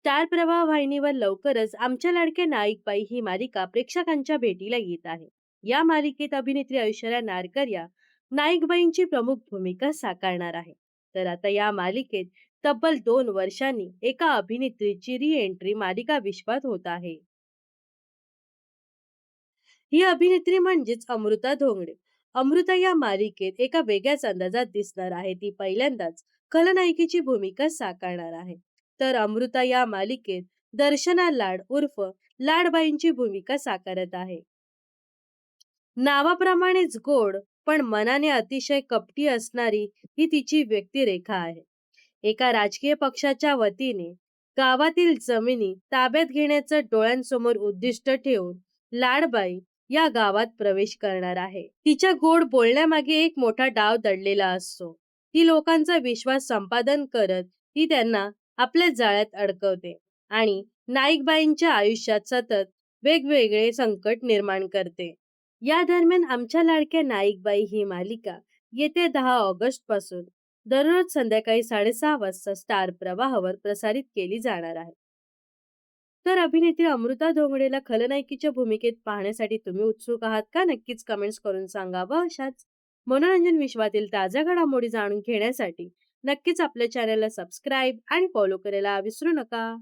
Star प्रवाह वाहिनीवर लवकरच आमच्या लाडक्या नाईकबाई ही मालिका प्रेक्षकांच्या भेटीला येत आहे. या मालिकेत अभिनेत्री ऐश्वर्या नारकर या नाईकबाईंची प्रमुख भूमिका साकारणार आहे. तर आता या मालिकेत तब्बल 2 वर्षांनी एका अभिनेत्रीची री एंट्री मालिका विश्वात होत आहे. ही अभिनेत्री म्हणजेच अमृता धोंगडे. अमृता या मालिकेत एका वेगळ्याच अंदाजात दिसणार आहे. ती पहिल्यांदाच खलनायिकेची भूमिका साकारणार आहे. तर अमृता या मालिकेत दर्शना लाड उर्फ लाडबाईंची भूमिका साकारत आहे. नावाप्रमाणेच गोड पण मनाने अतिशय कपटी असणारी ही तिची व्यक्तिरेखा आहे. एका राजकीय पक्षाच्या वतीने गावातील जमिनी ताब्यात घेण्याचं डोळ्यांसमोर उद्दिष्ट ठेवून लाडबाई या गावात प्रवेश करणार आहे. तिच्या गोड बोलण्यामागे एक मोठा डाव दडलेला असतो. ती लोकांचा विश्वास संपादन करत ती त्यांना आपल्या जाळ्यात अडकवते आणि नाईकबाईंच्या आयुष्यात सतत वेगवेगळे संकट निर्माण करते. या दरम्यान आमच्या लाडक्या नाईकबाई ही मालिका येत्या 10 ऑगस्ट पासून दररोज संध्याकाळी 6:30 वाजता स्टार प्रवाहावर प्रसारित केली जाणार आहे. तर अभिनेत्री अमृता धोंगडेला खलनायिकेच्या भूमिकेत पाहण्यासाठी तुम्ही उत्सुक आहात का? नक्कीच कमेंट्स करून सांगा. व अशाच मनोरंजन विश्वातील ताज्या घडामोडी जाणून घेण्यासाठी नक्कीच आपल्या चॅनलला सबस्क्राईब आणि फॉलो करायला विसरू नका.